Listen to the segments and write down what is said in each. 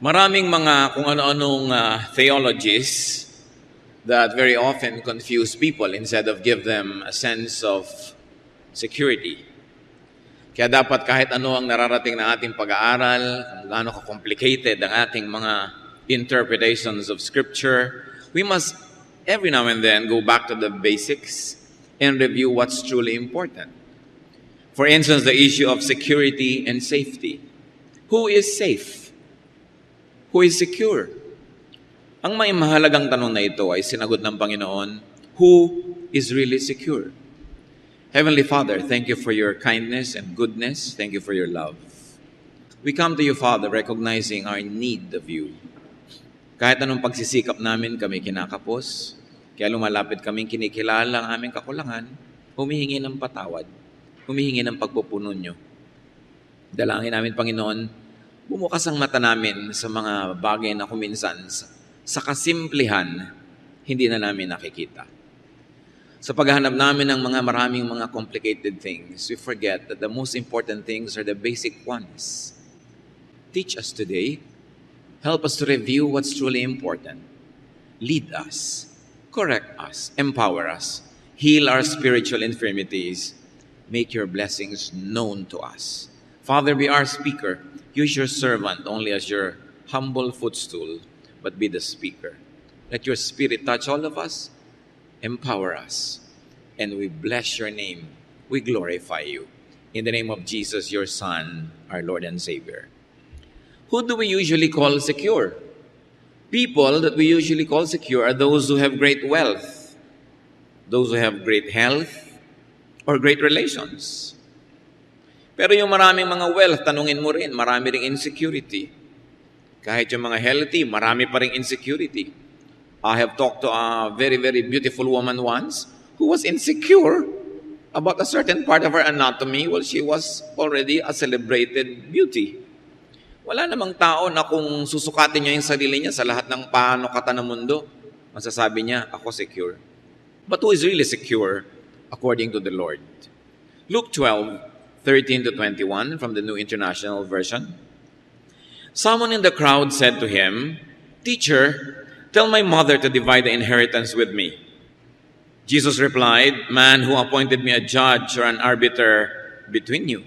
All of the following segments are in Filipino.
Maraming mga kung ano-anong theologies that very often confuse people instead of give them a sense of security. Kaya dapat kahit ano ang nararating ng ating pag-aaral, kung gaano ka-complicated ang ating mga interpretations of Scripture, we must every now and then go back to the basics and review what's truly important. For instance, the issue of security and safety. Who is safe? Who is secure? Ang may mahalagang tanong na ito ay sinagot ng Panginoon, who is really secure? Heavenly Father, thank you for your kindness and goodness. Thank you for your love. We come to you, Father, recognizing our need of you. Kahit anong pagsisikap namin, kami kinakapos. Kaya lumalapit kaming kinikilala ang aming kakulangan, humihingi ng patawad, humihingi ng pagpupuno nyo. Dalangin namin, Panginoon, bumukas ang mata namin sa mga bagay na kuminsan sa kasimplihan, hindi na namin nakikita. Sa paghahanap namin ng mga maraming mga complicated things, we forget that the most important things are the basic ones. Teach us today. Help us to review what's truly important. Lead us. Correct us. Empower us. Heal our spiritual infirmities. Make your blessings known to us. Father, be our speaker. Use your servant only as your humble footstool, but be the speaker. Let your Spirit touch all of us, empower us, and we bless your name. We glorify you. In the name of Jesus, your Son, our Lord and Savior. Who do we usually call secure? People that we usually call secure are those who have great wealth, those who have great health, or great relations. Pero yung maraming mga wealth, tanungin mo rin, marami ring insecurity. Kahit yung mga healthy, marami pa ring insecurity. I have talked to a very, very beautiful woman once who was insecure about a certain part of her anatomy. Well, she was already a celebrated beauty. Wala namang tao na kung susukatin niya yung sarili niya sa lahat ng panukatan ng mundo, masasabi niya, ako secure. But who is really secure according to the Lord? Luke 12:13 to 21 from the New International Version. Someone in the crowd said to him, "Teacher, tell my mother to divide the inheritance with me." Jesus replied, "Man, who appointed me a judge or an arbiter between you?"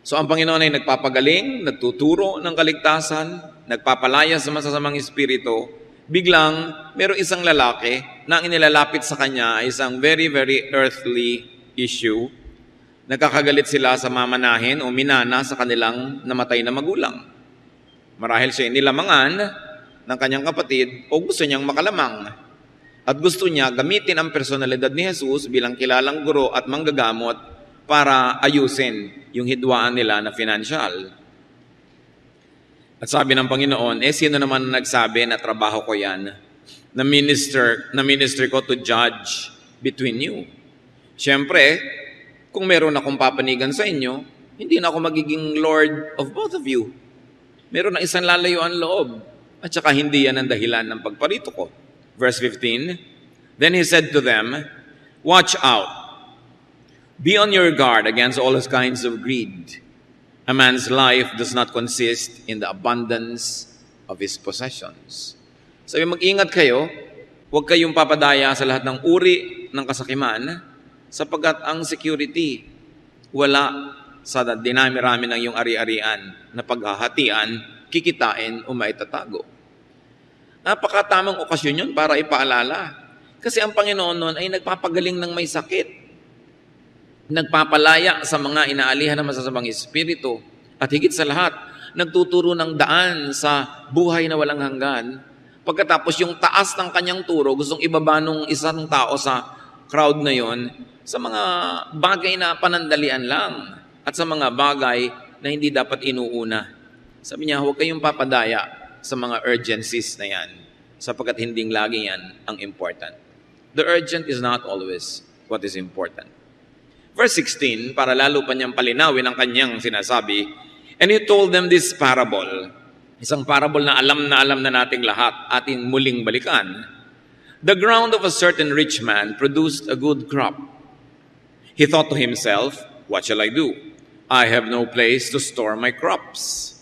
So ang Panginoon ay nagpapagaling, nagtuturo ng kaligtasan, nagpapalaya sa masasamang espiritu. Biglang, mayroong isang lalaki na ang inilalapit sa kanya ay isang very, very earthly issue. Nagkakagalit sila sa mamanahin o minana sa kanilang namatay na magulang. Marahil siya nilamangan ng kanyang kapatid o gusto niyang makalamang. At gusto niya gamitin ang personalidad ni Jesus bilang kilalang guro at manggagamot para ayusin yung hidwaan nila na financial. At sabi ng Panginoon, sino naman nagsabi na trabaho ko yan? Na minister ko to judge between you. Siyempre, kung meron akong papanigan sa inyo, hindi na ako magiging Lord of both of you. Meron na isang lalayuan loob. At saka hindi yan ang dahilan ng pagparito ko. Verse 15, Then he said to them, "Watch out. Be on your guard against all kinds of greed. A man's life does not consist in the abundance of his possessions." Sabi, mag-ingat kayo, huwag kayong papadaya sa lahat ng uri ng kasakiman, sapagkat ang security wala sa dinami-rami ng iyong ari-arian na paghahatian, kikitain o maitatago. Napakatamang okasyon yun para ipaalala. Kasi ang Panginoon noon ay nagpapagaling ng may sakit. Nagpapalaya sa mga inaalihan ng masasamang espiritu. At higit sa lahat, nagtuturo ng daan sa buhay na walang hanggan. Pagkatapos yung taas ng kanyang turo, gustong ibaba nung isang tao sa crowd na yon sa mga bagay na panandalian lang at sa mga bagay na hindi dapat inuuna. Sabi niya, huwag kayong papadaya sa mga urgencies na yan sapagkat hindi lagi yan ang important. The urgent is not always what is important. Verse 16, para lalo pa niyang palinawin ang kanyang sinasabi, and he told them this parable. Isang parable na alam na nating lahat, ating muling balikan. The ground of a certain rich man produced a good crop. He thought to himself, what shall I do? I have no place to store my crops.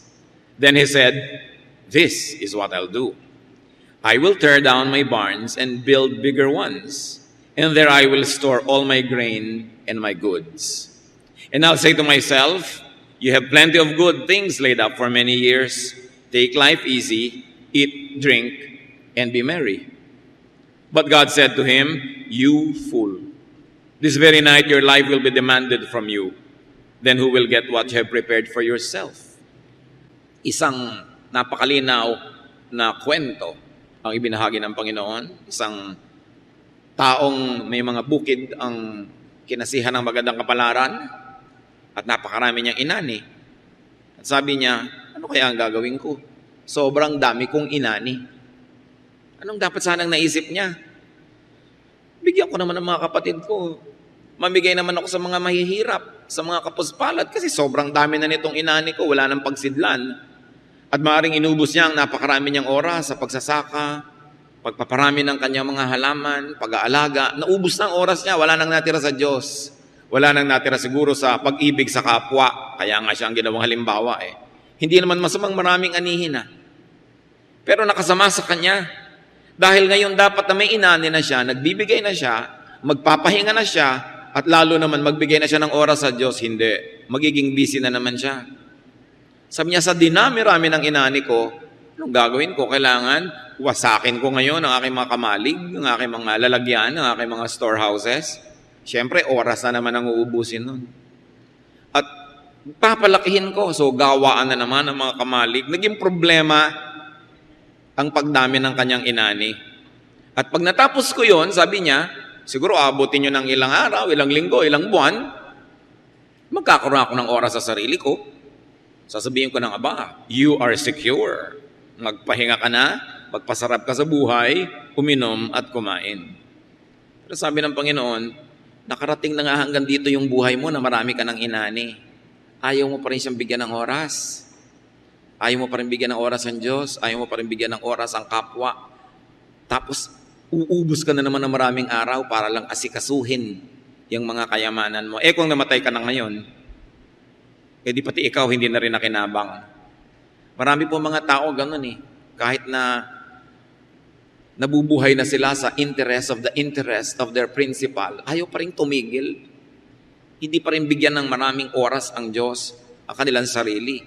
Then he said, This is what I'll do. I will tear down my barns and build bigger ones, and there I will store all my grain and my goods. And I'll say to myself, you have plenty of good things laid up for many years. Take life easy, eat, drink, and be merry. But God said to him, you fool, this very night your life will be demanded from you. Then who will get what you have prepared for yourself? Isang napakalinaw na kwento ang ibinahagi ng Panginoon. Isang taong may mga bukid ang kinasihan ng magandang kapalaran at napakarami niyang inani. At sabi niya, ano kaya ang gagawin ko? Sobrang dami kong inani. Anong dapat sanang naisip niya? Bigyan ko naman ng mga kapatid ko. Mamigay naman ako sa mga mahihirap, sa mga kapuspalad, kasi sobrang dami na nitong inani ko, wala nang pagsidlan. At maaaring inubos niya ang napakarami niyang oras sa pagsasaka, pagpaparami ng kanyang mga halaman, pag-aalaga. Naubos na ang oras niya, wala nang natira sa Diyos. Wala nang natira siguro sa pag-ibig sa kapwa. Kaya nga siya ang ginawang halimbawa eh. Hindi naman masamang maraming anihin na. Pero nakasama sa kanya. Dahil ngayon dapat na may inani na siya, nagbibigay na siya, magpapahinga na siya, at lalo naman magbigay na siya ng oras sa Diyos. Hindi. Magiging busy na naman siya. Sabi niya, sa dinami-rami ng inani ko, anong gagawin ko? Kailangan wasakin ko ngayon ang aking mga kamalig, ang aking mga lalagyan, ang aking mga storehouses. Siyempre, oras na naman ang uubusin nun. At papalakihin ko. So, gawaan na naman ang mga kamalig. Naging problema ang pagdami ng kanyang inani. At pag natapos ko yon, sabi niya, siguro abutin nyo ng ilang araw, ilang linggo, ilang buwan, magkakaroon ako ng oras sa sarili ko. Sasabihin ko ng Aba, you are secure. Magpahinga ka na, magpasarap ka sa buhay, uminom at kumain. Pero sabi ng Panginoon, nakarating na nga hanggang dito yung buhay mo na marami ka ng inani. Ayaw mo pa rin siyang bigyan ng oras. Ayaw mo pa rin bigyan ng oras ang Diyos. Ayaw mo pa rin bigyan ng oras ang kapwa. Tapos, uubos ka na naman ng maraming araw para lang asikasuhin yung mga kayamanan mo. Kung namatay ka na ngayon, di pati ikaw hindi na rin nakinabang. Marami po mga tao ganun eh. Kahit na nabubuhay na sila sa interest of their principal, ayaw pa rin tumigil. Hindi pa rin bigyan ng maraming oras ang Diyos ang kanilang sarili.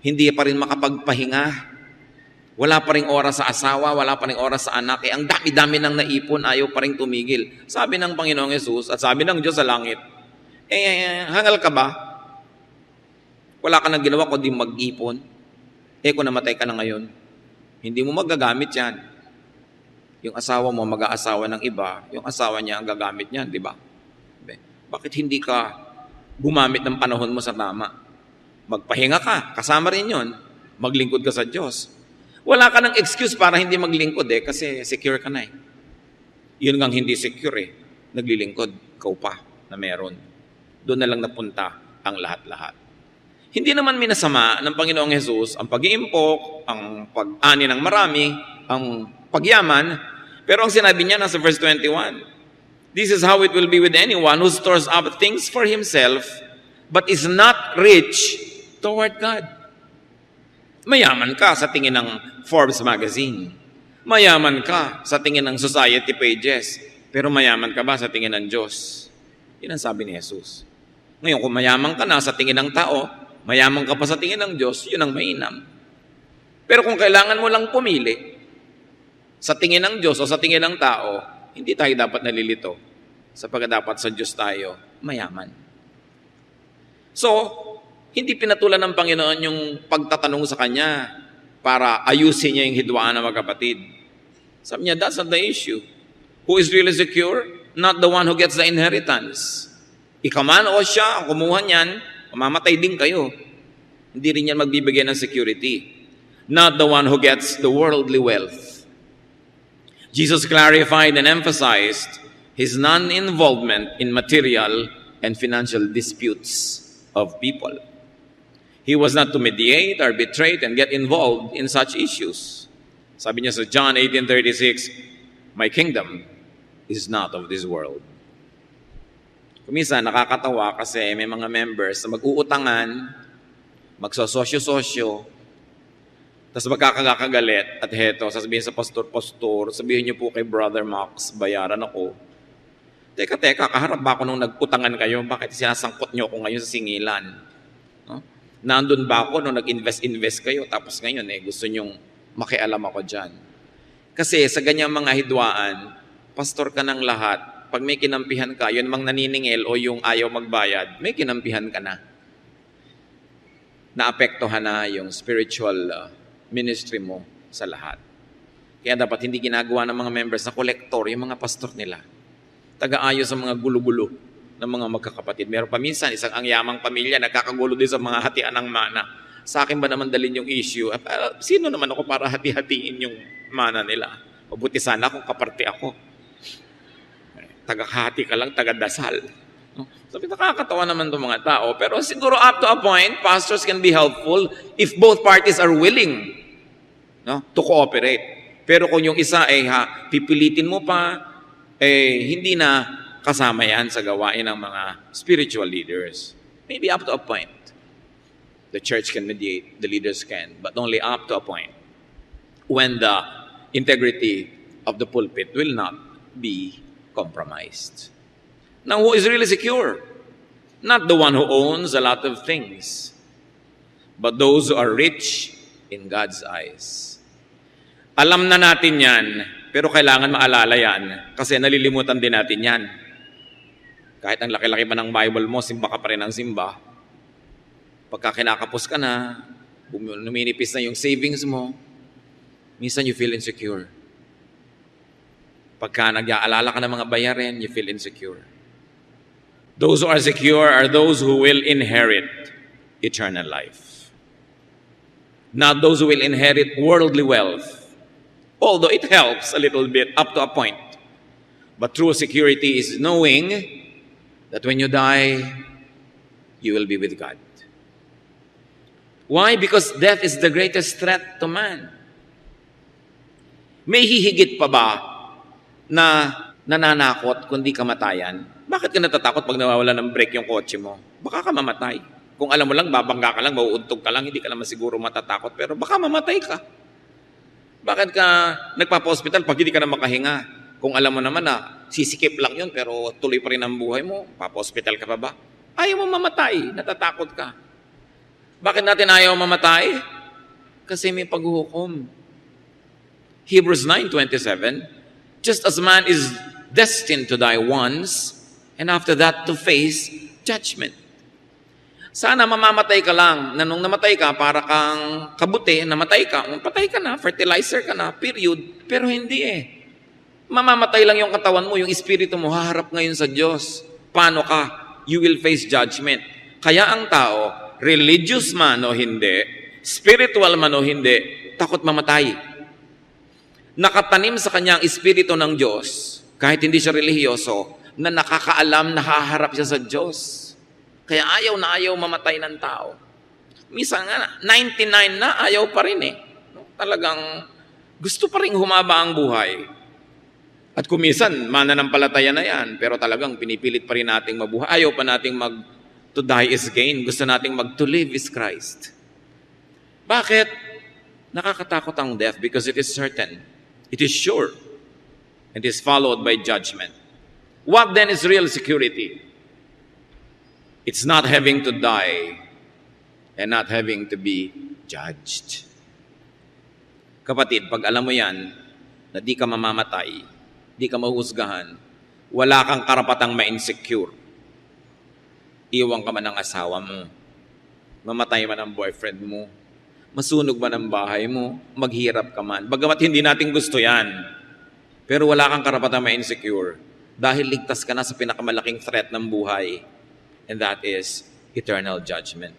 Hindi pa rin makapagpahinga. Wala pa rin oras sa asawa, wala pa rin oras sa anak. Ang dami-dami nang naipon, ayaw pa rin tumigil. Sabi ng Panginoong Yesus at sabi ng Diyos sa langit, hangal ka ba? Wala ka nang ginawa kundi mag-ipon. Kung namatay ka na ngayon, hindi mo magagamit yan. Yung asawa mo mag-aasawa ng iba, yung asawa niya ang gagamit niyan, di ba? Bakit hindi ka gumamit ng panahon mo sa tama? Magpahinga ka, kasama rin yun. Maglingkod ka sa Diyos. Wala ka ng excuse para hindi maglingkod kasi secure ka na eh. Yun ngang hindi secure naglilingkod, ikaw pa na meron. Doon na lang napunta ang lahat-lahat. Hindi naman minasama ng Panginoong Hesus ang pag-iimpok, ang pag-ani ng marami, ang pagyaman. Pero ang sinabi niya nasa verse 21, this is how it will be with anyone who stores up things for himself but is not rich toward God. Mayaman ka sa tingin ng Forbes magazine. Mayaman ka sa tingin ng society pages. Pero mayaman ka ba sa tingin ng Diyos? Yan ang sabi ni Jesus. Ngayon, kung mayaman ka na sa tingin ng tao, mayaman ka pa sa tingin ng Diyos, yun ang mainam. Pero kung kailangan mo lang pumili, sa tingin ng Diyos o sa tingin ng tao, hindi tayo dapat nalilito. Sapagkat dapat sa Diyos tayo mayaman. So, hindi pinatulan ng Panginoon yung pagtatanong sa Kanya para ayusin niya yung hidwaan ng magkapatid. Sabi niya, that's not the issue. Who is really secure? Not the one who gets the inheritance. Ikaw man o siya, ang kumuha niyan, mamamatay din kayo. Hindi rin yan magbibigay ng security. Not the one who gets the worldly wealth. Jesus clarified and emphasized his non-involvement in material and financial disputes of people. He was not to mediate, arbitrate, and get involved in such issues. Sabi niya sa John 18:36, my kingdom is not of this world. Kumisa, nakakatawa kasi may mga members na mag-uutangan, magsososyo-sosyo, Tapos magkakagalit at heto, sasabihin sa pastor, sabihin niyo po kay Brother Max, bayaran ako. Teka, kaharap ba ako nung nagputangan kayo? Bakit sinasangkot niyo ako ngayon sa singilan? No? Nandun ba ako nung nag-invest kayo? Tapos ngayon gusto niyong makialam ako dyan. Kasi sa ganyang mga hidwaan, pastor ka ng lahat. Pag may kinampihan ka, yun mang naniningil o yung ayaw magbayad, may kinampihan ka na. Naapektuhan na yung spiritual ministry mo sa lahat. Kaya dapat hindi ginagawa ng mga members na kolektor, yung mga pastor nila. Taga-ayos sa mga gulo-gulo ng mga magkakapatid. Meron pa minsan, isang ang yamang pamilya, nagkakagulo din sa mga hatian ng mana. Sa akin ba naman dalhin yung issue? Sino naman ako para hati-hatiin yung mana nila? O buti sana kung kaparte ako. Taga-hati ka lang, taga-dasal. Sabi, nakakatawa naman itong mga tao. Pero siguro up to a point, pastors can be helpful if both parties are willing to cooperate. Pero kung yung isa pipilitin mo pa, hindi na kasama yan sa gawain ng mga spiritual leaders. Maybe up to a point. The church can mediate, the leaders can, but only up to a point when the integrity of the pulpit will not be compromised. Now, who is really secure? Not the one who owns a lot of things, but those who are rich in God's eyes. Alam na natin yan, pero kailangan maalala yan kasi nalilimutan din natin yan. Kahit ang laki-laki pa ng Bible mo, simba ka pa rin ng simba. Pagka kinakapos ka na, numinipis na yung savings mo, minsan you feel insecure. Pagka nag-aalala ka ng mga bayarin, you feel insecure. Those who are secure are those who will inherit eternal life. Not those who will inherit worldly wealth. Although it helps a little bit up to a point. But true security is knowing that when you die, you will be with God. Why? Because death is the greatest threat to man. May hihigit pa ba na nananakot kundi kamatayan? Bakit ka natatakot pag nawawala ng brake yung kotse mo? Baka ka mamatay. Kung alam mo lang, babangga ka lang, mauuntog ka lang, hindi ka naman siguro matatakot, pero baka mamatay ka. Bakit ka nagpapa-hospital pag hindi ka na makahinga? Kung alam mo naman na sisikip lang yun, pero tuloy pa rin ang buhay mo, papa-hospital ka pa ba? Ayaw mo mamatay, natatakot ka. Bakit natin ayaw mamatay? Kasi may paghuhukom. Hebrews 9:27, just as man is destined to die once, and after that to face judgment. Sana mamamatay ka lang, na nung namatay ka, para kang kabuti, namatay ka, patay ka na, fertilizer ka na, period. Pero hindi Mamamatay lang yung katawan mo, yung espiritu mo, haharap ngayon sa Diyos. Paano ka? You will face judgment. Kaya ang tao, religious man o hindi, spiritual man o hindi, takot mamatay. Nakatanim sa kanya ang espiritu ng Diyos, kahit hindi siya relihiyoso, na nakakaalam na haharap siya sa Diyos. Kaya ayaw na ayaw mamatay ng tao. Minsan nga, 99 na, ayaw pa rin Talagang gusto pa rin humaba ang buhay. At kumisan, mananampalataya na yan, pero talagang pinipilit pa rin nating mabuhay. Ayaw pa nating to die is gain. Gusto nating to live is Christ. Bakit? Nakakatakot ang death because it is certain. It is sure. It is followed by judgment. What then is real security? It's not having to die and not having to be judged. Kapatid, pag alam mo yan, na di ka mamamatay, di ka mahuhusgahan, wala kang karapatang ma-insecure. Iwan ka man ng asawa mo, mamatay man ang boyfriend mo, masunog man ang bahay mo, maghirap ka man. Bagamat hindi natin gusto yan, pero wala kang karapatang ma-insecure dahil ligtas ka na sa pinakamalaking threat ng buhay. And that is eternal judgment.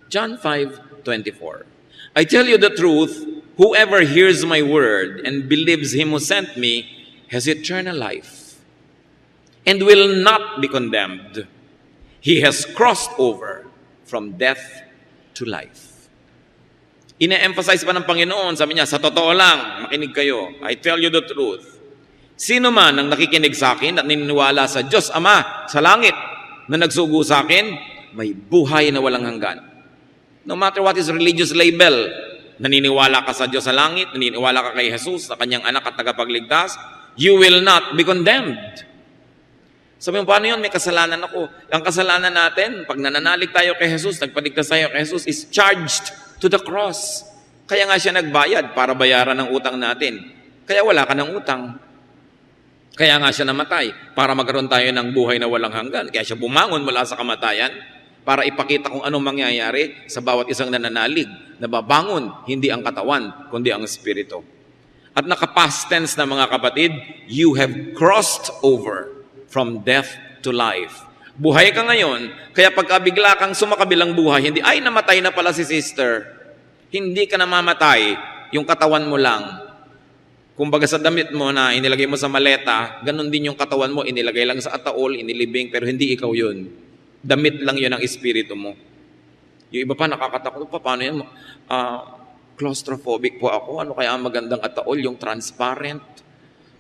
John 5:24. I tell you the truth, whoever hears my word and believes him who sent me has eternal life and will not be condemned. He has crossed over from death to life. Ine-emphasize pa ng Panginoon, sabi niya, sa totoo lang, makinig kayo, I tell you the truth. Sino man ang nakikinig sa akin at naniniwala sa Diyos Ama sa langit, na nagsugo sa akin, may buhay na walang hanggan. No matter what is religious label, naniniwala ka sa Diyos sa langit, naniniwala ka kay Jesus, sa kanyang anak at tagapagligtas, you will not be condemned. Sabi mo, paano yun? May kasalanan ako. Ang kasalanan natin, pag nananalig tayo kay Jesus, nagpaligtas tayo kay Jesus, is charged to the cross. Kaya nga siya nagbayad para bayaran ng utang natin. Kaya wala ka ng utang. Kaya nga siya namatay para magkaroon tayo ng buhay na walang hanggan. Kaya siya bumangon mula sa kamatayan para ipakita kung anong mangyayari sa bawat isang nananalig. Nababangon, hindi ang katawan, kundi ang espiritu. At naka-past tense na mga kapatid, you have crossed over from death to life. Buhay ka ngayon, kaya pagkabigla kang sumakabilang buhay, hindi, ay namatay na pala si sister. Hindi ka namamatay, yung katawan mo lang. Kumbaga sa damit mo na inilagay mo sa maleta, ganun din yung katawan mo, inilagay lang sa ataol, inilibing, pero hindi ikaw yun. Damit lang yun ang espiritu mo. Yung iba pa nakakatakot pa, paano yan? Claustrophobic po ako, ano kaya ang magandang ataol, yung transparent?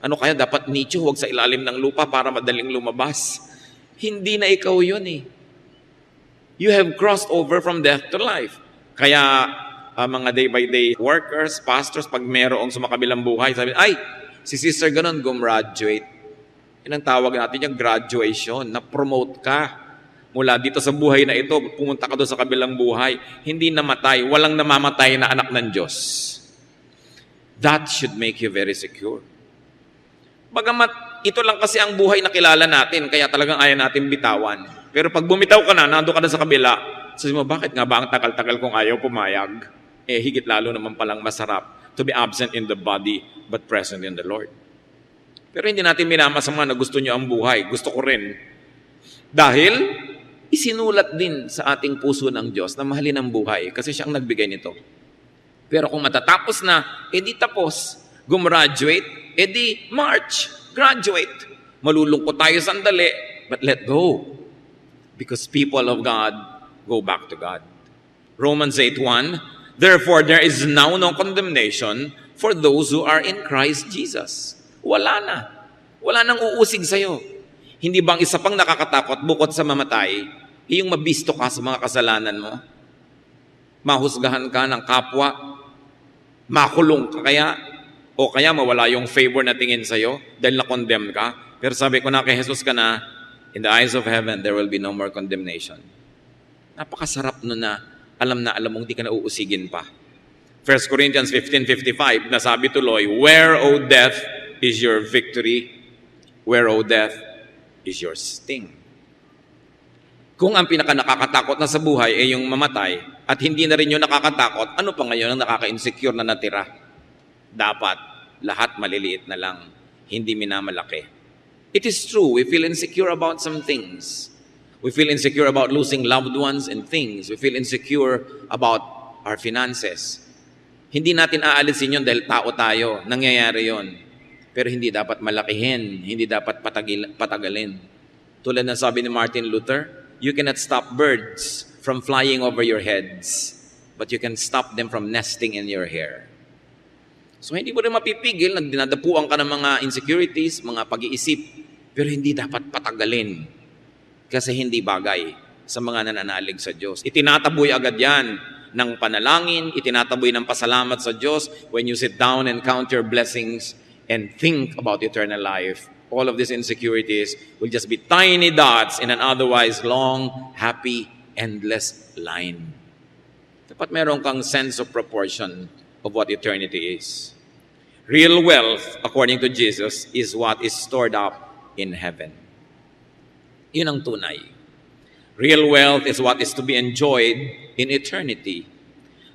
Ano kaya dapat nicho, huwag sa ilalim ng lupa para madaling lumabas? Hindi na ikaw yun eh. You have crossed over from death to life. Kaya mga day-by-day workers, pastors, pag merong sumakabilang buhay, sabi, ay, si sister ganun, gumraduate. Yan ang tawag natin yung graduation, na-promote ka. Mula dito sa buhay na ito, pumunta ka doon sa kabilang buhay, hindi namatay, walang namamatay na anak ng Diyos. That should make you very secure. Bagamat ito lang kasi ang buhay na kilala natin, kaya talagang ayaw natin bitawan. Pero pag bumitaw ka na, nandun ka na sa kabila, sabi mo, bakit nga ba ang tagal-tagal kong ayaw pumayag? Higit lalo naman palang masarap to be absent in the body but present in the Lord. Pero hindi natin minamasama na gusto nyo ang buhay. Gusto ko rin. Dahil isinulat din sa ating puso ng Diyos na mahalin ang buhay kasi siya ang nagbigay nito. Pero kung matatapos na, edi tapos. Gumraduate, edi march, graduate. Malulungkot tayo sandali, but let go. Because people of God go back to God. Romans 8:1, therefore, there is now no condemnation for those who are in Christ Jesus. Wala na. Wala nang uusig sa'yo. Hindi bang isa pang nakakatakot bukod sa mamatay, yung mabisto ka sa mga kasalanan mo? Mahusgahan ka ng kapwa? Makulong ka kaya? O kaya mawala yung favor na tingin sa'yo dahil na-condemn ka? Pero sabi ko na kay Jesus ka na, in the eyes of heaven, there will be no more condemnation. Napakasarap nun na alam mong di ka na uusigin pa. 1 Corinthians 15:55, nasabi tuloy, where, O death, is your victory? Where, O death, is your sting? Kung ang pinaka-nakakatakot na sa buhay ay yung mamatay at hindi na rin yung nakakatakot, ano pa ngayon ang nakaka-insecure na natira? Dapat, lahat maliliit na lang, hindi minamalaki. It is true, we feel insecure about some things. We feel insecure about losing loved ones and things. We feel insecure about our finances. Hindi natin aalisin yun dahil tao tayo. Nangyayari yun. Pero hindi dapat malakihin. Hindi dapat patagalin. Tulad ng sabi ni Martin Luther, you cannot stop birds from flying over your heads, but you can stop them from nesting in your hair. So hindi mo rin mapipigil, dinadapuan ka ng mga insecurities, mga pag-iisip, pero hindi dapat patagalin. Kasi hindi bagay sa mga nananalig sa Diyos. Itinataboy agad yan ng panalangin, itinataboy ng pasalamat sa Diyos when you sit down and count your blessings and think about eternal life. All of these insecurities will just be tiny dots in an otherwise long, happy, endless line. Dapat meron kang sense of proportion of what eternity is. Real wealth, according to Jesus, is what is stored up in heaven. Yun ang tunay. Real wealth is what is to be enjoyed in eternity.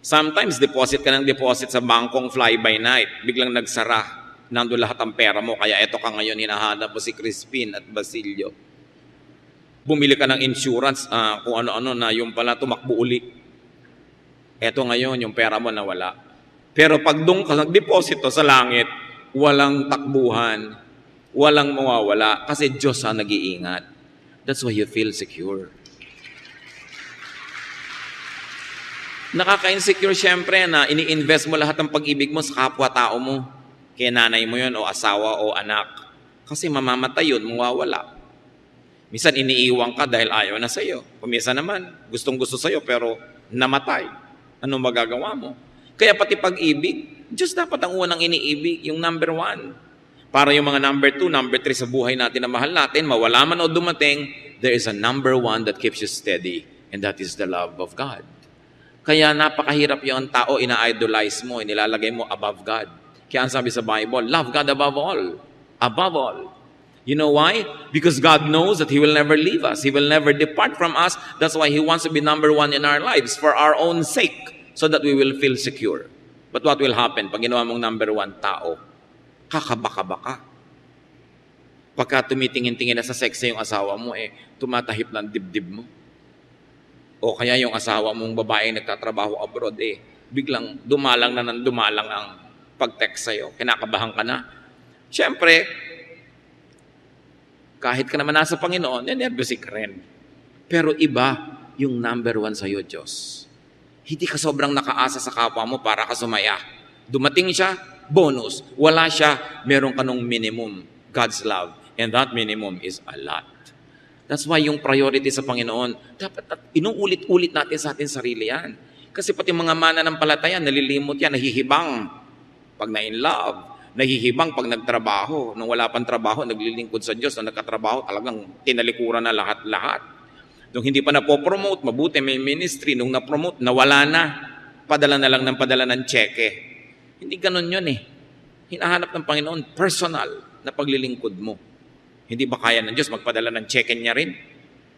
Sometimes deposit ka ng deposit sa bangkong fly-by-night, biglang nagsara, nandun lahat ang pera mo, kaya eto ka ngayon, hinahanap mo si Crispin at Basilio. Bumili ka ng insurance, kung ano-ano na yung pala tumakbo uli. Eto ngayon, yung pera mo nawala. Pero pag doon ka nag-deposito sa langit, walang takbuhan, walang mawawala, kasi Diyos ang nag-iingat. That's why you feel secure. Nakaka-insecure syempre na ini-invest mo lahat ng pag-ibig mo sa kapwa-tao mo. Kaya nanay mo yun, o asawa, o anak. Kasi mamamatay yun, mawawala. Minsan iniiwan ka dahil ayaw na sa'yo. Kumisa naman, gustong-gusto sa'yo pero namatay. Anong magagawa mo? Kaya pati pag-ibig, Diyos dapat ang unang iniibig, yung number 1. Para yung mga number 2, number 3 sa buhay natin na mahal natin, mawala man o dumating, there is a number 1 that keeps you steady, and that is the love of God. Kaya napakahirap yung tao, ina-idolize mo, inilalagay mo above God. Kaya ang sabi sa Bible, love God above all. Above all. You know why? Because God knows that He will never leave us. He will never depart from us. That's why He wants to be number 1 in our lives for our own sake, so that we will feel secure. But what will happen pag ginawa mong number 1 tao? Kakabaka-baka. Pagka tumitingin-tingin na sa sex yung asawa mo, tumatahip ng dibdib mo. O kaya yung asawa mong babae nagtatrabaho abroad, biglang dumalang na ng dumalang ang pag-text sa'yo. Kinakabahan ka na. Siyempre, kahit ka naman nasa Panginoon, nervous ka rin. Pero iba yung number 1 sa'yo, Diyos. Hindi ka sobrang nakaasa sa kapwa mo para ka sumaya. Dumating siya, bonus. Wala siya, meron ka nung minimum, God's love. And that minimum is a lot. That's why yung priority sa Panginoon, dapat inuulit-ulit natin sa ating sarili yan. Kasi pati mga mananampalataya, nalilimot yan, nahihibang pag na-in love. Nahihibang pag nagtrabaho. Nung wala pang trabaho, naglilingkod sa Diyos. Nung nagkatrabaho, talagang tinalikuran na lahat-lahat. Nung hindi pa napopromote, mabuti may ministry. Nung napromote, nawala na. Padala na lang ng padala ng cheque. Hindi ganun yun Hinahanap ng Panginoon, personal na paglilingkod mo. Hindi ba kaya ng Diyos magpadala ng cheque niya rin?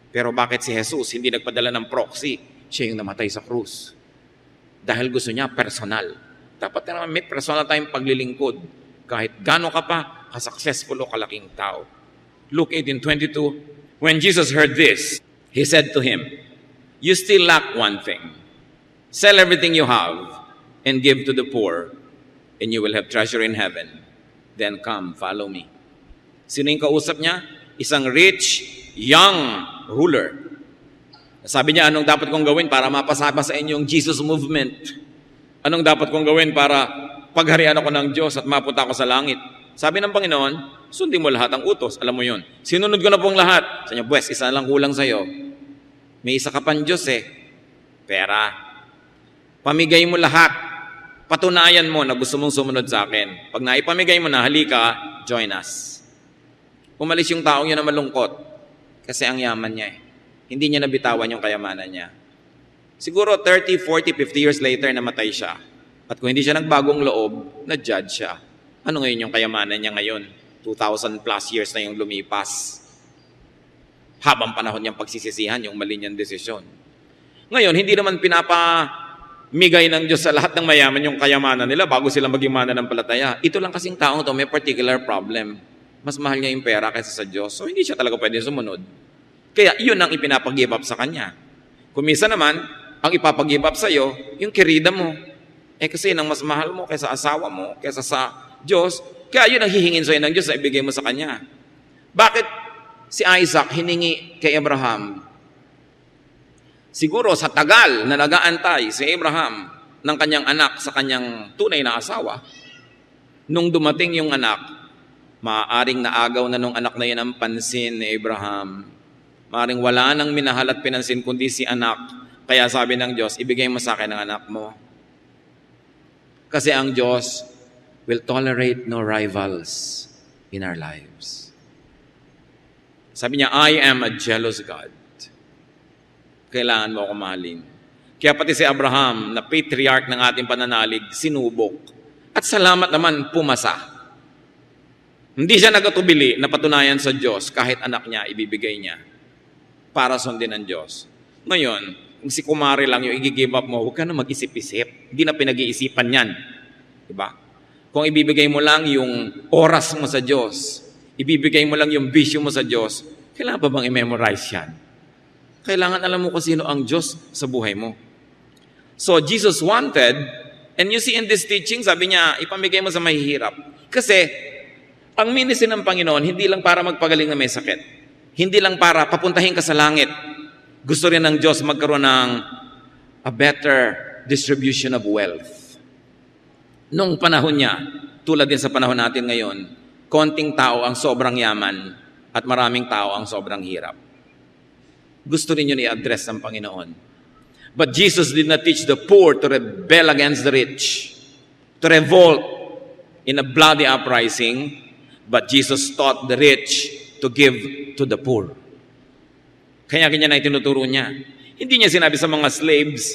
Pero bakit si Jesus hindi nagpadala ng proxy? Siya yung namatay sa krus. Dahil gusto niya personal. Dapat naman may personal tayong paglilingkod. Kahit gano'n ka pa, ka-successful o kalaking tao. Luke 18:22, when Jesus heard this, He said to him, you still lack one thing. Sell everything you have and give to the poor, and you will have treasure in heaven. Then come, follow me. Sino yung kausap niya? Isang rich, young ruler. Sabi niya, anong dapat kong gawin para mapasama sa inyong Jesus movement? Anong dapat kong gawin para pagharian ako ng Diyos at mapunta ako sa langit? Sabi ng Panginoon, sundin mo lahat ang utos. Alam mo yun. Sinunod ko na pong lahat. Sabi niya, buwes, isa lang kulang sa'yo. May isa ka pang Diyos Pera. Pamigay mo lahat. Patunayan mo na gusto mong sumunod sa akin. Pag naipamigay mo na, halika, join us. Umalis yung taong yun na malungkot. Kasi ang yaman niya Hindi niya nabitawan yung kayamanan niya. Siguro 30, 40, 50 years later, namatay siya. At kung hindi siya nagbagong loob, na-judge siya. Ano ngayon yung kayamanan niya ngayon? 2,000 plus years na yung lumipas. Habang panahon niyang pagsisisihan yung mali niyang desisyon. Ngayon, hindi naman pinapamigay ng Diyos sa lahat ng mayaman yung kayamanan nila bago sila maging mananampalataya. Ito lang kasing taong to may particular problem. Mas mahal niya yung pera kaysa sa Diyos. So, hindi siya talaga pwede sumunod. Kaya, yun ang ipinapag-give up sa kanya. Kung minsan naman, ang ipapag-give up sa'yo, yung kirida mo. Kasi nang mas mahal mo kaysa asawa mo, kaysa sa Diyos, kaya yun ang hihingin sa'yo ng Diyos na ibigay mo sa Kanya. Bakit si Isaac hiningi kay Abraham? Siguro sa tagal na nag-aantay si Abraham ng kanyang anak sa kanyang tunay na asawa, nung dumating yung anak, maaaring naagaw na nung anak na yun ang pansin ni Abraham. Maaaring wala nang minahal at pinansin kundi si anak. Kaya sabi ng Diyos, ibigay mo sa akin ang anak mo. Kasi ang Diyos will tolerate no rivals in our lives. Sabi niya, I am a jealous God. Kailangan mo ako mahalin. Kaya pati si Abraham, na patriarch ng ating pananalig, sinubok. At salamat naman, pumasa. Hindi siya nagatubili na patunayan sa Diyos kahit anak niya, ibibigay niya para sundin ng Diyos. Ngayon, kung si kumari lang yung i-give up mo, huwag ka na mag-isip-isip. Hindi na pinag-iisipan yan. Diba? Kung ibibigay mo lang yung oras mo sa Diyos, ibibigay mo lang yung bisyo mo sa Diyos, kailangan pa bang i-memorize yan? Kailangan alam mo kung sino ang Diyos sa buhay mo. So, Jesus wanted, and you see in this teaching, sabi niya, ipamigay mo sa mahihirap. Kasi, ang ministry ng Panginoon, hindi lang para magpagaling na may sakit. Hindi lang para papuntahin ka sa langit. Gusto rin ng Diyos magkaroon ng a better distribution of wealth. Nung panahon niya, tulad din sa panahon natin ngayon, konting tao ang sobrang yaman at maraming tao ang sobrang hirap. Gusto rin yun i-address ng Panginoon. But Jesus did not teach the poor to rebel against the rich, to revolt in a bloody uprising, but Jesus taught the rich to give to the poor. Kaya ganyan na itinuturo niya. Hindi niya sinabi sa mga slaves,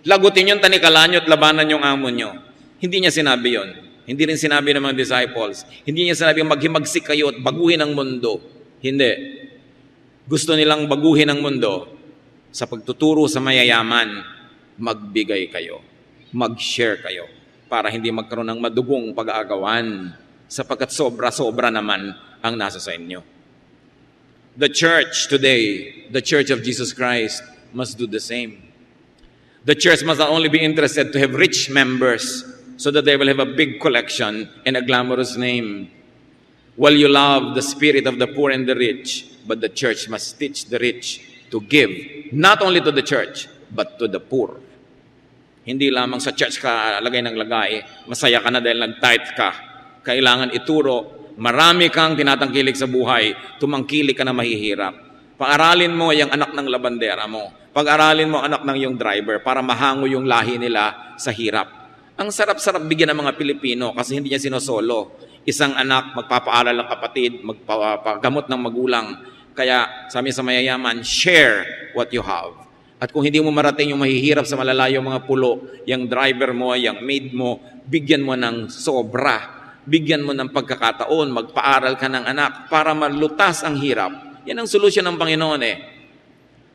lagutin yung tanikalan nyo at labanan yung amo nyo. Hindi niya sinabi yon. Hindi rin sinabi ng mga disciples. Hindi niya sinabi maghimagsik kayo at baguhin ang mundo. Hindi. Gusto nilang baguhin ang mundo sa pagtuturo sa mayayaman, magbigay kayo, mag-share kayo, para hindi magkaroon ng madugong pag-aagawan, sapagkat sobra-sobra naman ang nasa sa inyo. The church today, the Church of Jesus Christ, must do the same. The church must not only be interested to have rich members so that they will have a big collection and a glamorous name. Well, you love the spirit of the poor and the rich, but the church must teach the rich to give, not only to the church, but to the poor. Hindi lamang sa church ka lagay ng lagay, masaya ka na dahil nag-tithe ka. Kailangan ituro, marami kang tinatangkilik sa buhay, tumangkilik ka na mahihirap. Pag-aralin mo yung anak ng labandera mo. Pag-aralin mo anak ng yung driver para mahango yung lahi nila sa hirap. Ang sarap-sarap bigyan ng mga Pilipino kasi hindi niya sinosolo. Isang anak, magpapaaral ng kapatid, magpapagamot ng magulang. Kaya sa amin sa mayayaman, share what you have. At kung hindi mo marating yung mahihirap sa malalayo mga pulo, yung driver mo, yung maid mo, bigyan mo ng sobra. Bigyan mo ng pagkakataon, magpaaral ka ng anak para malutas ang hirap. Yan ang solusyon ng Panginoon eh.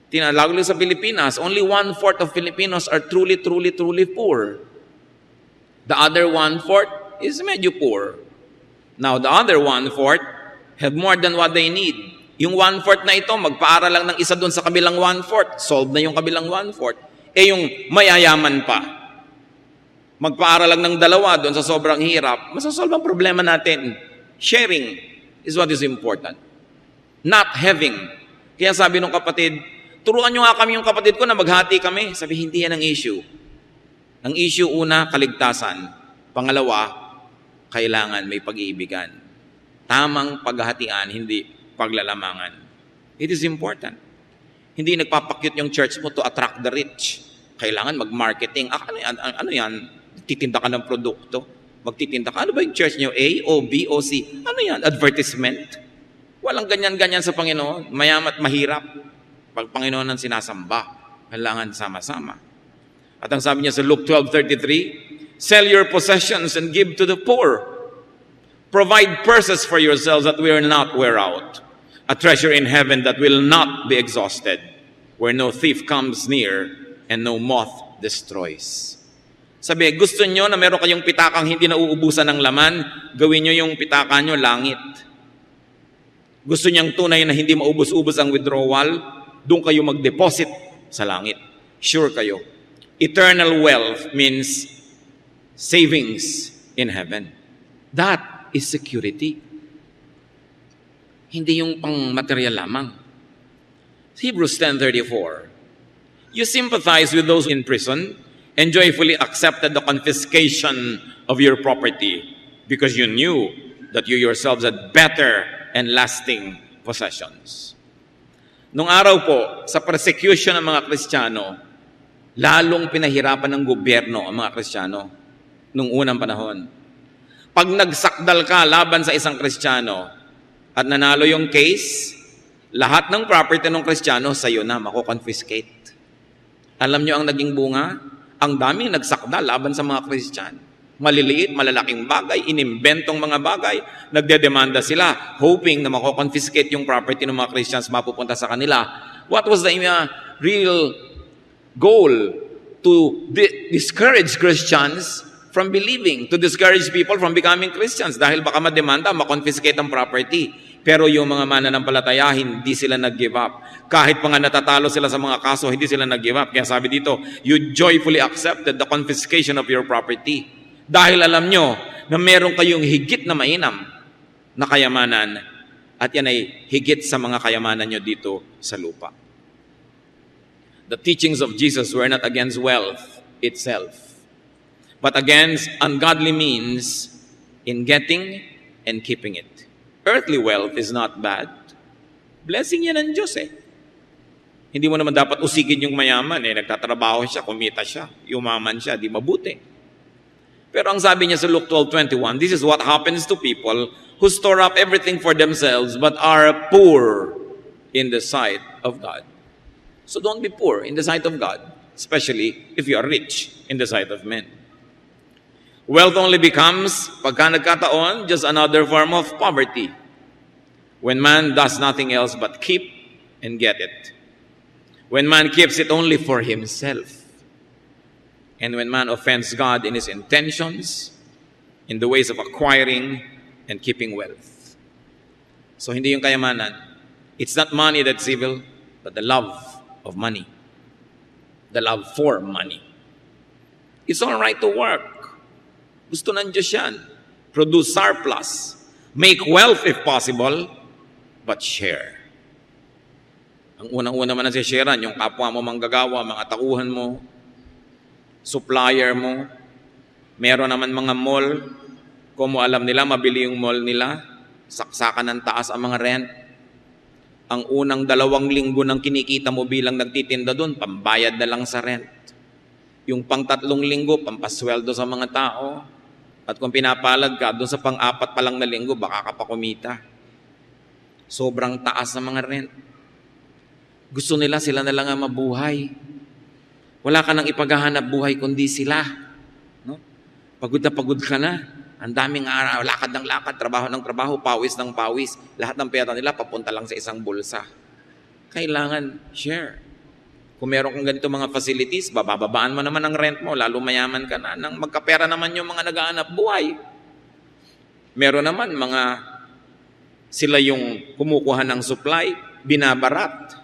Lalo sa Pilipinas, only 1/4 of Filipinos are truly poor. The other 1/4 is medyo poor. Now, the other 1/4 have more than what they need. Yung 1/4 na ito, magpaaral lang ng isa doon sa kabilang 1/4. Solve na yung kabilang 1/4. Eh yung mayayaman pa, magpaaral lang ng dalawa doon sa sobrang hirap, masasolve ang problema natin. Sharing is what is important. Not having. Kaya sabi ng kapatid, turuan nyo nga kami yung kapatid ko na maghati kami. Sabi, hindi yan ang issue. Ang issue una, kaligtasan. Pangalawa, kailangan may pag-iibigan. Tamang paghahatian, hindi paglalamangan. It is important. Hindi nagpapakyut yung church mo to attract the rich. Kailangan mag-marketing. Ano yan? Titinda ka ng produkto. Magtitinda ka. Ano ba yung church nyo? A, O, B, O, C. Ano yan? Advertisement? Walang ganyan-ganyan sa Panginoon. Mayamat mahirap. Pag Panginoon ang sinasamba, kailangan sama-sama. At ang sabi niya sa Luke 12:33, sell your possessions and give to the poor. Provide purses for yourselves that will not wear out. A treasure in heaven that will not be exhausted, where no thief comes near and no moth destroys. Sabi, gusto nyo na meron kayong pitakang hindi nauubusan ng laman, gawin nyo yung pitaka nyo langit. Gusto niyang tunay na hindi maubos-ubos ang withdrawal, doon kayo mag-deposit sa langit. Sure kayo. Eternal wealth means savings in heaven. That is security. Hindi yung pang-material lamang. Hebrews 10:34. You sympathize with those in prison and joyfully accepted the confiscation of your property because you knew that you yourselves had better and lasting possessions. Nung araw po, sa persecution ng mga Kristiyano, lalong pinahirapan ng gobyerno ang mga Kristiyano nung unang panahon. Pag nagsakdal ka laban sa isang Kristiyano at nanalo yung case, lahat ng property ng Kristiyano sa'yo na mako-confiscate. Alam nyo ang naging bunga? Ang daming nagsakdal laban sa mga Kristiyano. Maliliit, malalaking bagay, inimbentong mga bagay, nagdedemanda sila, hoping na mako-confiscate yung property ng mga Christians mapupunta sa kanila. What was the real goal? To discourage Christians from believing, to discourage people from becoming Christians dahil baka mademanda, makonfiscate ang property. Pero yung mga mananampalataya, hindi sila nag-give up. Kahit pa nga natatalo sila sa mga kaso, hindi sila nag-give up. Kaya sabi dito, you joyfully accepted the confiscation of your property. Dahil alam nyo na meron kayong higit na mainam na kayamanan at yan ay higit sa mga kayamanan nyo dito sa lupa. The teachings of Jesus were not against wealth itself, but against ungodly means in getting and keeping it. Earthly wealth is not bad. Blessing yan ng Diyos eh. Hindi mo naman dapat usikin yung mayaman. Nagtatrabaho siya, kumita siya, yumaman siya, di mabuti. Pero ang sabi niya sa Luke 12:21, this is what happens to people who store up everything for themselves but are poor in the sight of God. So don't be poor in the sight of God, especially if you are rich in the sight of men. Wealth only becomes, pagka nagkataon, just another form of poverty when man does nothing else but keep and get it. When man keeps it only for himself. And when man offends God in his intentions, in the ways of acquiring and keeping wealth. So hindi yung kayamanan. It's not money that's evil, but the love of money. The love for money. It's all right to work. Gusto ng Diyos yan. Produce surplus. Make wealth if possible, but share. Ang unang-una man ang sharean, yung kapwa mo manggagawa, mga tauhan mo, supplier mo, meron naman mga mall, kung mo alam nila, mabili yung mall nila, saksakan ng taas ang mga rent. Ang unang 2 linggo ng kinikita mo bilang nagtitinda doon, pambayad na lang sa rent. Yung pang 3 linggo, pampasweldo sa mga tao. At kung pinapalad ka, doon sa pang-4 pa lang na linggo, baka ka pa kumita. Sobrang taas ng mga rent. Gusto nila sila na lang ang mabuhay. Wala ka nang ipaghahanap buhay kundi sila. No? Pagod na pagod ka na. Ang daming araw, lakad ng lakad, trabaho ng trabaho, pawis ng pawis. Lahat ng pera nila papunta lang sa isang bulsa. Kailangan share. Kung meron kang ganito mga facilities, bababaan mo naman ang rent mo, lalo mayaman ka na. Nang magkapera naman yung mga naghahanap buhay. Meron naman sila yung kumukuha ng supply, binabarat.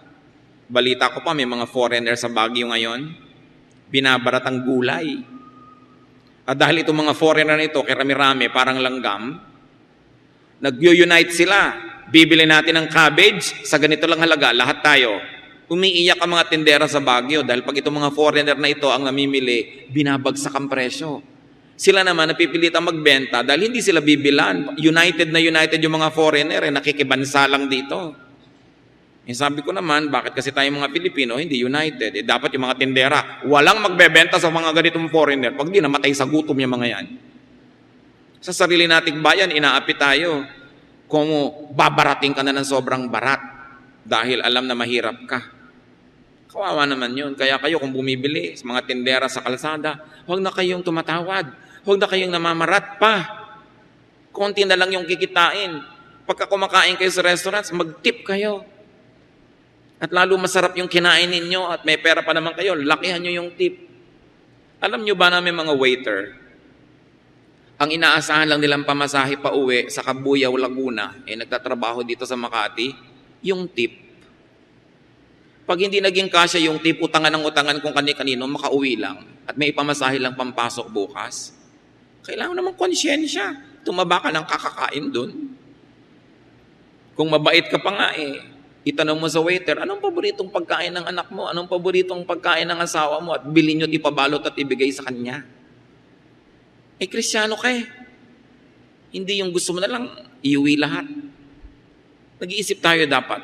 Balita ko pa, may mga foreigner sa Baguio ngayon, binabarat ang gulay. At dahil itong mga foreigner nito, kirami-rami, parang langgam, nag-unite sila. Bibili natin ng cabbage, sa ganito lang halaga, lahat tayo. Umiiyak ang mga tindera sa Baguio dahil pag itong mga foreigner na ito ang namimili, binabagsak ang presyo. Sila naman napipilitang magbenta dahil hindi sila bibilan. United yung mga foreigner, nakikibansa lang dito. Sabi ko naman, bakit kasi tayong mga Pilipino hindi united? Dapat yung mga tindera, walang magbebenta sa mga ganitong foreigner pag di namatay sa gutom yung mga yan. Sa sarili nating bayan, inaapi tayo kung babarating ka na ng sobrang barat dahil alam na mahirap ka. Kawawa naman yun. Kaya kayo kung bumibili sa mga tindera sa kalsada, huwag na kayong tumatawad. Huwag na kayong namamarat pa. Konti na lang yung kikitain. Pagka kumakain kayo sa restaurants, mag-tip kayo. At lalo masarap yung kinain ninyo at may pera pa naman kayo, lakihan nyo yung tip. Alam nyo ba namin mga waiter, ang inaasahan lang nilang pamasahe pa uwi sa Cabuyao, Laguna, nagtatrabaho dito sa Makati, yung tip. Pag hindi naging kasya yung tip, utangan ng utangan kung kani-kanino, makauwi lang. At may ipamasahe lang pampasok bukas. Kailangan naman konsyensya. Tumaba ka ng kakakain dun. Kung mabait ka pa nga itanong mo sa waiter, anong paboritong pagkain ng anak mo? Anong paboritong pagkain ng asawa mo? At bilhin nyo at ipabalot at ibigay sa kanya. Kristyano ka Hindi yung gusto mo na lang, iuwi lahat. Nag-iisip tayo dapat.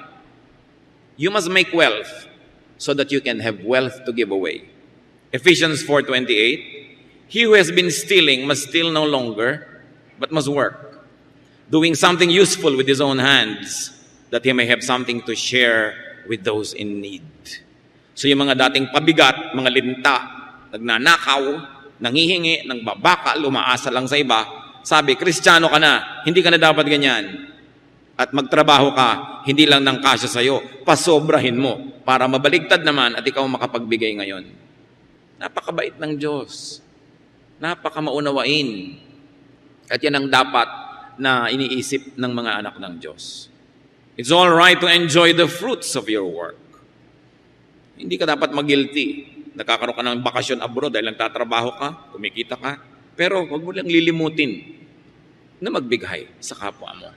You must make wealth so that you can have wealth to give away. Ephesians 4:28, he who has been stealing must steal no longer, but must work, doing something useful with his own hands, that he may have something to share with those in need. So yung mga dating pabigat, mga linta, nagnanakaw, nanghihingi, nangbabaka, lumaasa lang sa iba, sabi, Kristiyano ka na, hindi ka na dapat ganyan. At magtrabaho ka, hindi lang ng kasya sa'yo, pasobrahin mo para mabaligtad naman at ikaw makapagbigay ngayon. Napakabait ng Diyos. Napakamaunawain. At yan ang dapat na iniisip ng mga anak ng Diyos. It's all right to enjoy the fruits of your work. Hindi ka dapat mag-guilty. Nakakaroon ka ng bakasyon abroad dahil nagtatrabaho ka, kumikita ka. Pero huwag mo lang lilimutin na magbigay sa kapwa mo.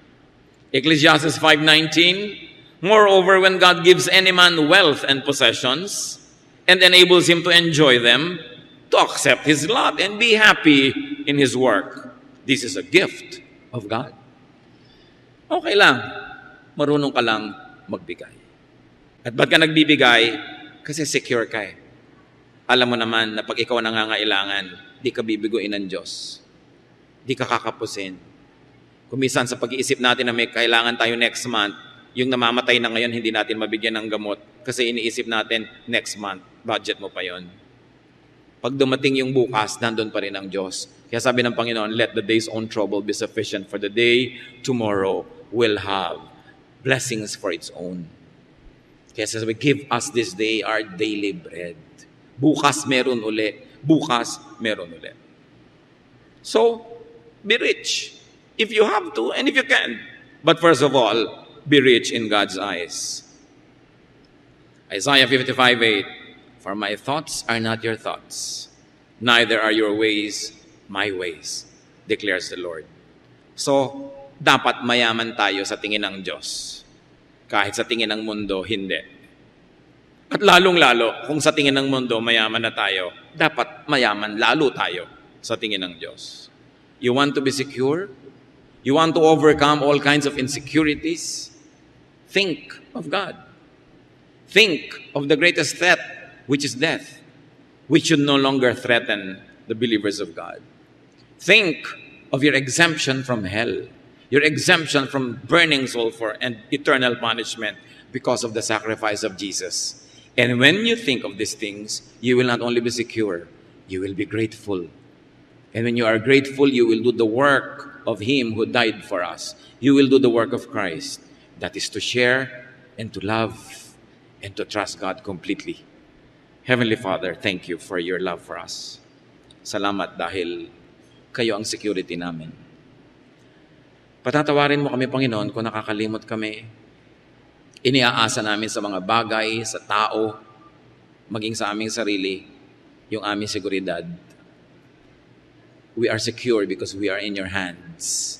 Ecclesiastes 5:19, moreover, when God gives any man wealth and possessions and enables him to enjoy them, to accept his lot and be happy in his work, this is a gift of God. Okay lang, marunong ka lang magbigay. At ba't ka nagbibigay? Kasi secure ka eh. Alam mo naman na pag ikaw nangangailangan, di ka bibiguin ng Diyos. Di ka kakapusin. Kumisan sa pag-iisip natin na may kailangan tayo next month, yung namamatay na ngayon, hindi natin mabigyan ng gamot kasi iniisip natin, next month, budget mo pa yon. Pag dumating yung bukas, nandun pa rin ang Diyos. Kaya sabi ng Panginoon, let the day's own trouble be sufficient for the day tomorrow will have blessings for its own. Kaya sabi, give us this day our daily bread. Bukas meron uli. Bukas meron uli. So, be rich if you have to and if you can. But first of all, be rich in God's eyes. Isaiah 55:8, for my thoughts are not your thoughts, neither are your ways my ways, declares the Lord. So, dapat mayaman tayo sa tingin ng Diyos. Kahit sa tingin ng mundo, hindi. At lalong-lalo, kung sa tingin ng mundo, mayaman na tayo, dapat mayaman lalo tayo sa tingin ng Diyos. You want to be secure? You want to overcome all kinds of insecurities? Think of God. Think of the greatest threat, which is death, which should no longer threaten the believers of God. Think of your exemption from hell, your exemption from burning sulfur and eternal punishment because of the sacrifice of Jesus. And when you think of these things, you will not only be secure, you will be grateful. And when you are grateful, you will do the work of Him who died for us. You will do the work of Christ. That is to share and to love and to trust God completely. Heavenly Father, thank you for your love for us. Salamat dahil kayo ang security namin. Patatawarin mo kami, Panginoon, kung nakakalimot kami. Iniaasa namin sa mga bagay, sa tao, maging sa aming sarili, yung aming seguridad. We are secure because we are in your hands.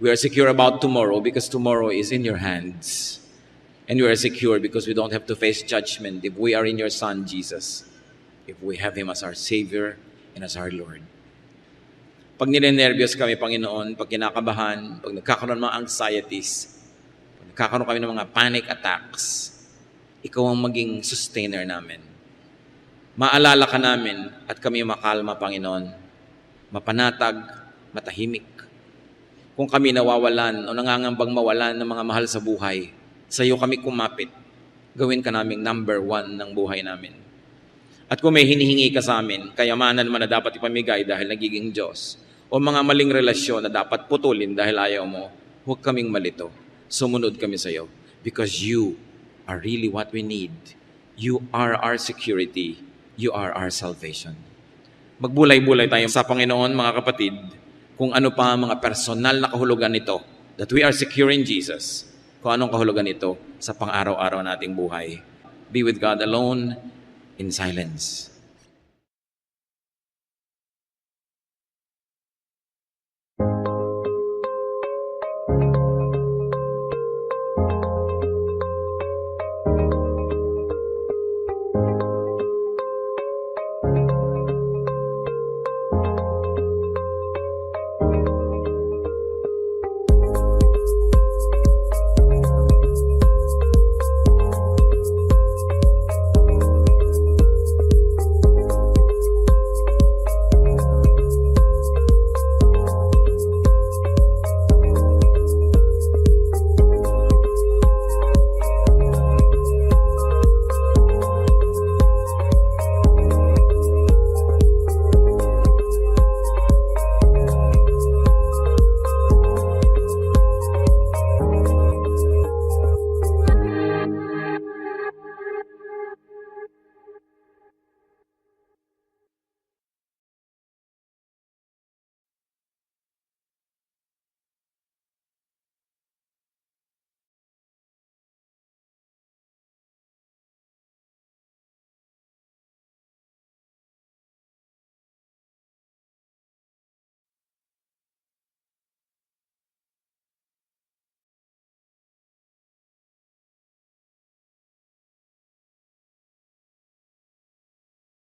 We are secure about tomorrow because tomorrow is in your hands. And we are secure because we don't have to face judgment if we are in your Son, Jesus. If we have Him as our Savior and as our Lord. Pag ninenervyos kami, Panginoon, pag kinakabahan, pag nagkakaroon ng mga anxieties, pag nagkakaroon kami ng mga panic attacks, ikaw ang maging sustainer namin. Maalala ka namin at kami makalma, Panginoon, mapanatag, matahimik. Kung kami nawawalan o nangangambang mawalan ng mga mahal sa buhay, sa iyo kami kumapit. Gawin ka naming number 1 ng buhay namin. At kung may hinihingi ka sa amin, kayamanan man na dapat ipamigay dahil nagiging Diyos, o mga maling relasyon na dapat putulin dahil ayaw mo, huwag kaming malito. Sumunod kami sa iyo because you are really what we need. You are our security. You are our salvation. Magbulay-bulay tayo sa Panginoon, mga kapatid, kung ano pa mga personal na kahulugan nito, that we are secure in Jesus, kung anong kahulugan nito sa pang-araw-araw nating buhay. Be with God alone in silence.